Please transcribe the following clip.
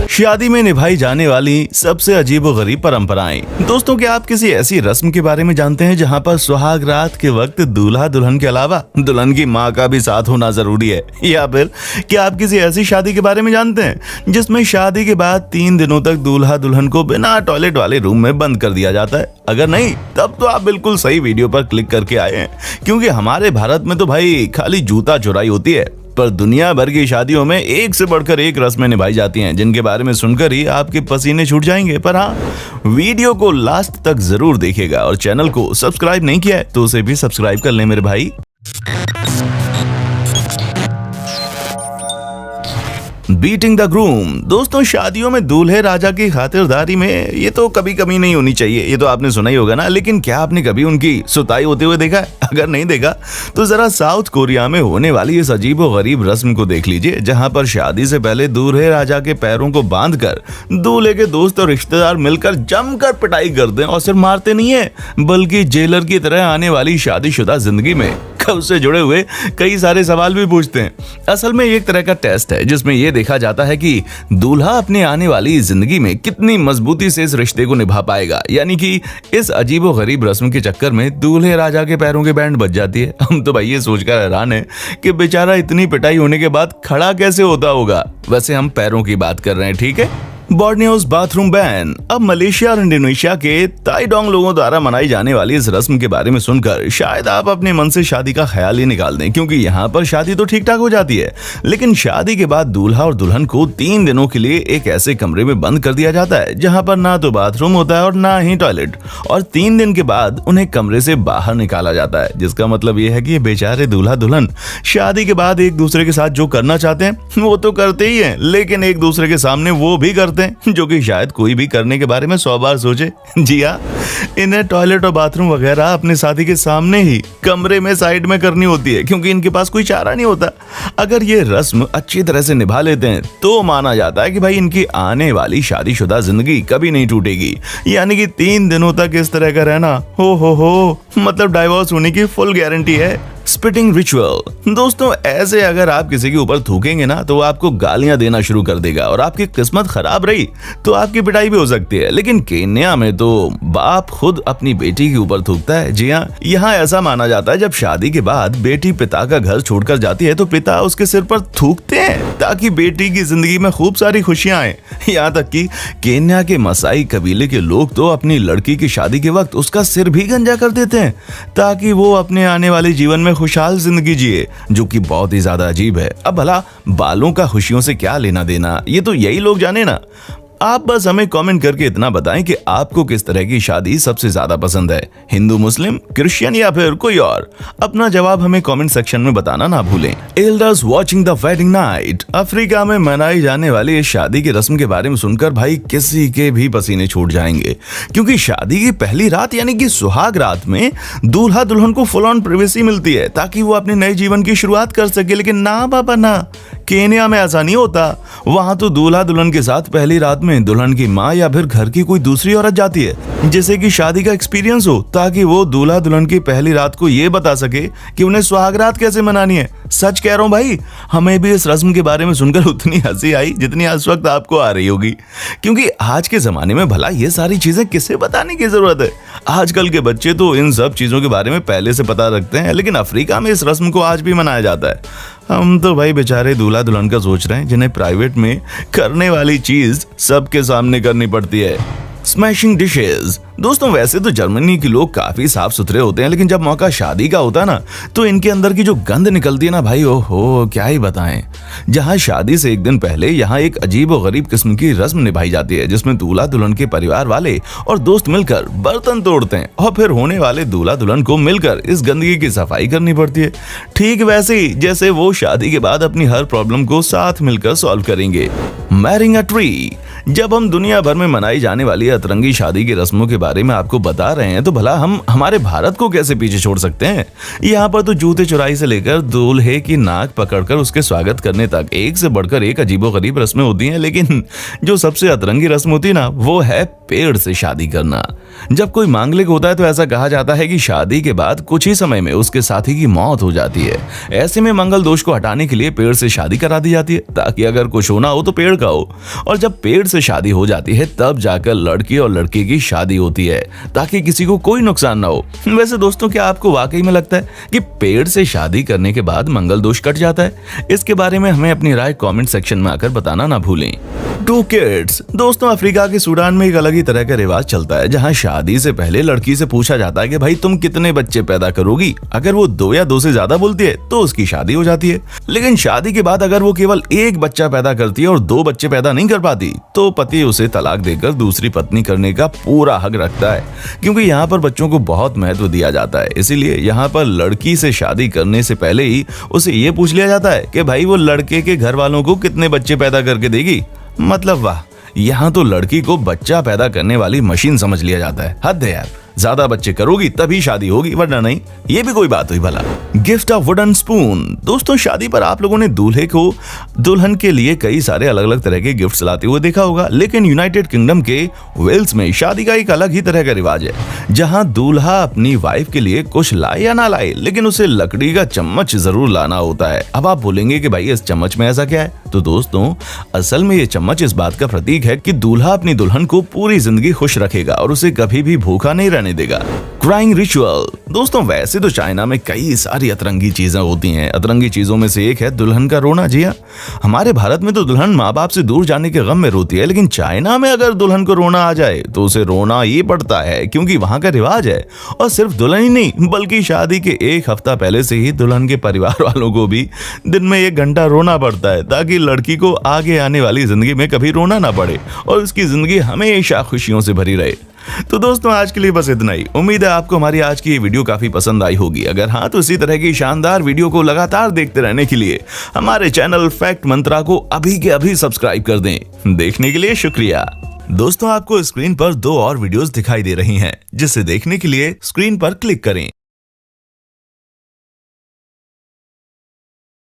शादी में निभाई जाने वाली सबसे अजीबोगरीब परंपराएं। दोस्तों, क्या आप किसी ऐसी रस्म के बारे में जानते हैं जहां पर सुहाग रात के वक्त दूल्हा दुल्हन के अलावा दुल्हन की मां का भी साथ होना जरूरी है? या फिर क्या आप किसी ऐसी शादी के बारे में जानते हैं जिसमें शादी के बाद 3 दिनों तक दूल्हा दुल्हन को बिना टॉयलेट वाले रूम में बंद कर दिया जाता है? अगर नहीं, तब तो आप बिल्कुल सही वीडियो पर क्लिक करके आए हैं, क्योंकि हमारे भारत में तो भाई खाली जूता चुराई होती है, पर दुनिया भर की शादियों में एक से बढ़कर एक रस्में निभाई जाती हैं जिनके बारे में सुनकर ही आपके पसीने छूट जाएंगे। पर हाँ, वीडियो को लास्ट तक जरूर देखिएगा और चैनल को सब्सक्राइब नहीं किया है तो उसे भी सब्सक्राइब कर लें मेरे भाई। Beating the groom. दोस्तों, शादियों में दूल्हे राजा की खातिरदारी में ये तो कभी कमी नहीं होनी चाहिए, ये तो आपने सुना ही होगा ना। लेकिन क्या आपने कभी उनकी सुताई होते हुए देखा है? अगर नहीं देखा तो जरा साउथ कोरिया में होने वाली इस अजीबोगरीब रस्म को देख लीजिए, जहां पर शादी से पहले दूल्हे राजा के पैरों को बांधकर दूल्हे के दोस्त और रिश्तेदार मिलकर जमकर पिटाई करते हैं, और सिर्फ मारते नहीं है बल्कि जेलर की तरह आने वाली शादीशुदा जिंदगी में उससे जुड़े हुए कई सारे सवाल भी पूछते हैं। असल में एक तरह का टेस्ट है जिसमें यह देखा जाता है कि दूल्हा अपने आने वाली जिंदगी में कितनी मजबूती से इस रिश्ते को निभा पाएगा। यानी कि इस अजीबोगरीब रस्म के चक्कर में दूल्हे राजा के पैरों के बैंड बज जाती है। हम तो भाई ये सोचकर हैरान है कि बेचारा इतनी पिटाई होने के बाद खड़ा कैसे होता होगा। वैसे हम पैरों की बात कर रहे हैं, ठीक है। बोर्नियोस बाथरूम बैन। अब मलेशिया और इंडोनेशिया के ताइडोंग लोगों द्वारा मनाई जाने वाली इस रस्म के बारे में सुनकर शायद आप अपने मन से शादी का ख्याल ही निकाल दें, क्योंकि यहाँ पर शादी तो ठीक ठाक हो जाती है, लेकिन शादी के बाद दूल्हा और दुल्हन को 3 दिनों के लिए एक ऐसे कमरे में बंद कर दिया जाता है जहाँ पर ना तो बाथरूम होता है और ना ही टॉयलेट, और 3 दिन के बाद उन्हें कमरे से बाहर निकाला जाता है। जिसका मतलब ये है कि बेचारे दूल्हा दुल्हन शादी के बाद एक दूसरे के साथ जो करना चाहते हैं वो तो करते ही है, लेकिन एक दूसरे के सामने वो भी करते हैं जो कि शायद कोई भी करने के बारे में 100 बार सोचे। जी हाँ, इन्हें टॉयलेट और बाथरूम वगैरह अपने साथी के सामने ही कमरे में साइड में करनी होती है, क्योंकि इनके पास कोई चारा नहीं होता। अगर ये रस्म अच्छी तरह से निभा लेते हैं तो माना जाता है कि भाई इनकी आने वाली शादीशुदा जिंदगी कभी नहीं टूटेगी। यानी कि 3 दिनों तक इस तरह का रहना हो मतलब डाइवोर्स होने की फुल गारंटी है। Spitting ritual. दोस्तों, ऐसे अगर आप किसी के ऊपर थूकेंगे ना तो वो आपको गालियां देना शुरू कर देगा, और आपकी किस्मत खराब रही तो आपकी पिटाई भी हो सकती है। लेकिन केन्या में तो बाप खुद अपनी बेटी के ऊपर थूकता है। जी हाँ, यहाँ ऐसा माना जाता है जब शादी के बाद बेटी पिता का घर छोड़कर जाती है तो पिता उसके सिर पर थूकते हैं ताकि बेटी की जिंदगी में खूब सारी खुशियां आए। यहाँ तक कि केन्या के मसाई कबीले के लोग तो अपनी लड़की की शादी के वक्त उसका सिर भी गंजा कर देते हैं ताकि वो अपने आने वाले जीवन में खुशहाल जिंदगी जिए, जो कि बहुत ही ज्यादा अजीब है। अब भला बालों का खुशियों से क्या लेना देना, ये तो यही लोग जाने ना। आप बस हमें कमेंट करके इतना बताएं कि आपको किस तरह की शादी सबसे ज्यादा पसंद है, हिंदू, मुस्लिम, क्रिश्चियन या फिर कोई और। अपना जवाब हमें कमेंट सेक्शन में बताना ना भूलें। Elders watching the wedding night. Africa में मनाई जाने वाली इस शादी की रस्म के बारे में सुनकर भाई किसी के भी पसीने छूट जाएंगे, क्योंकि शादी की पहली रात यानी कि सुहाग रात में दूल्हा दुल्हन को फुल ऑन प्राइवेसी मिलती है ताकि वो अपने नए जीवन की शुरुआत कर सके। लेकिन ना बाबा ना, केन्या में ऐसा नहीं होता। वहां तो दूल्हा दुल्हन के साथ पहली रात में दुल्हन की माँ या फिर घर की कोई दूसरी औरत जाती है जिसे कि शादी का एक्सपीरियंस हो, ताकि वो दूल्हा दुल्हन की पहली रात को ये बता सके कि उन्हें सुहाग रात कैसे मनानी है। सच कह रहा हूँ भाई, हमें भी इस रस्म के बारे में सुनकर उतनी हंसी आई जितनी इस वक्त आपको आ रही होगी, क्योंकि आज के जमाने में भला ये सारी चीजें किसे बताने की जरूरत है। आजकल के बच्चे तो इन सब चीजों के बारे में पहले से पता रखते हैं, लेकिन अफ्रीका में इस रस्म को आज भी मनाया जाता है। हम तो भाई बेचारे दूल्हा दुल्हन का सोच रहे हैं जिन्हें प्राइवेट में करने वाली चीज सबके सामने करनी पड़ती है। Smashing dishes. दोस्तों, वैसे तो जर्मनी के लोग काफी साफ सुथरे होते हैं, लेकिन जब मौका शादी का होता है ना तो इनके अंदर की जो गंद निकलती है ना भाई, ओहो क्या ही बताएं। जहां शादी से एक दिन पहले यहाँ एक अजीब और गरीब किस्म की रस्म निभाई जाती है जिसमें दूल्हा दुल्हन के परिवार वाले और दोस्त मिलकर बर्तन तोड़ते हैं और फिर होने वाले दूल्हा दुल्हन को मिलकर इस गंदगी की सफाई करनी पड़ती है, ठीक वैसे ही जैसे वो शादी के बाद अपनी हर प्रॉब्लम को साथ मिलकर सॉल्व करेंगे। Marrying a tree. जब हम दुनिया भर में मनाई जाने वाली अतरंगी शादी की रस्मों के बारे में आपको बता रहे हैं तो भला हम हमारे भारत को कैसे पीछे छोड़ सकते हैं। यहाँ पर तो जूते चुराई से लेकर दूल्हे की नाक पकड़कर उसके स्वागत करने तक एक से बढ़कर एक अजीबोगरीब रस्में होती हैं, लेकिन जो सबसे अतरंगी रस्म होती है ना, वो है पेड़ से शादी करना। जब कोई मांगलिक होता है तो ऐसा कहा जाता है कि शादी के बाद कुछ ही समय में उसके साथी की मौत हो जाती है। ऐसे में मंगल दोष को हटाने के लिए पेड़ से शादी करा दी जाती है, ताकि अगर कुछ होना हो तो पेड़ का हो। और जब पेड़ से शादी हो जाती है तब जाकर लड़की और लड़के की शादी होती है, ताकि किसी को कोई नुकसान ना हो। वैसे दोस्तों, क्या आपको वाकई में लगता है कि पेड़ से शादी करने के बाद मंगल दोष कट जाता है? इसके बारे में हमें अपनी राय कमेंट सेक्शन में आकर बताना ना भूलें। 2 किड्स। दोस्तों, अफ्रीका के सूडान में एक अलग ही तरह का रिवाज चलता है, जहां शादी से पहले लड़की से पूछा जाता है कि भाई तुम कितने बच्चे पैदा करोगी। अगर वो 2 या 2 से ज्यादा बोलती है तो उसकी शादी हो जाती है। लेकिन शादी के बाद अगर वो केवल 1 बच्चा पैदा करती है और 2 बच्चे पैदा नहीं कर पाती तो पति उसे तलाक देकर दूसरी पत्नी करने का पूरा हक रखता है, क्योंकि यहाँ पर बच्चों को बहुत महत्व दिया जाता है। इसीलिए यहाँ पर लड़की से शादी करने से पहले ही उसे ये पूछ लिया जाता है कि भाई वो लड़के के घर वालों को कितने बच्चे पैदा करके देगी। मतलब वाह, यहाँ तो लड़की को बच्चा पैदा करने वाली मशीन समझ लिया जाता है। हद है यार, ज्यादा बच्चे करोगी तभी शादी होगी, वरना नहीं। ये भी कोई बात हुई भला। Gift of wooden spoon. दोस्तों, शादी पर आप लोगों ने दूल्हे को दुल्हन के लिए कई सारे अलग अलग तरह के गिफ्ट्स लाते हुए देखा होगा, लेकिन यूनाइटेड किंगडम के वेल्स में शादी का एक अलग ही तरह का रिवाज है, जहां दूल्हा अपनी वाइफ के लिए कुछ लाए या ना लाए, लेकिन उसे लकड़ी का चम्मच जरूर लाना होता है। अब आप बोलेंगे कि भाई इस चम्मच में ऐसा क्या है? तो दोस्तों, असल में ये चम्मच इस बात का प्रतीक है कि दूल्हा अपनी दुल्हन को पूरी जिंदगी खुश रखेगा और उसे कभी भी भूखा नहीं रहने देगा। Crying ritual. दोस्तों, वैसे तो चाइना में कई सारी अतरंगी चीजें होती हैं। अतरंगी चीजों में से एक है दुल्हन का रोना। जी हाँ, हमारे भारत में तो दुल्हन माँ बाप से दूर जाने के गम में रोती है, लेकिन चाइना में अगर दुल्हन को रोना आ जाए तो उसे रोना ही पड़ता है, क्योंकि वहां का रिवाज है। और सिर्फ दुल्हन ही नहीं, बल्कि शादी के 1 हफ्ता पहले से ही दुल्हन के परिवार वालों को भी दिन में 1 घंटा रोना पड़ता है, ताकि लड़की को आगे आने वाली जिंदगी में कभी रोना ना पड़े और उसकी जिंदगी हमेशा खुशियों से भरी रहे। तो दोस्तों, आज के लिए बस इतना ही। उम्मीद है आपको हमारी आज की ये वीडियो काफी पसंद आई होगी। अगर हाँ, तो इसी तरह की शानदार वीडियो को लगातार देखते रहने के लिए हमारे चैनल फैक्ट मंत्रा को अभी के अभी सब्सक्राइब कर दें। देखने के लिए शुक्रिया। दोस्तों, आपको स्क्रीन पर 2 और वीडियोस दिखाई दे रही हैं, जिसे देखने के लिए स्क्रीन पर क्लिक करें।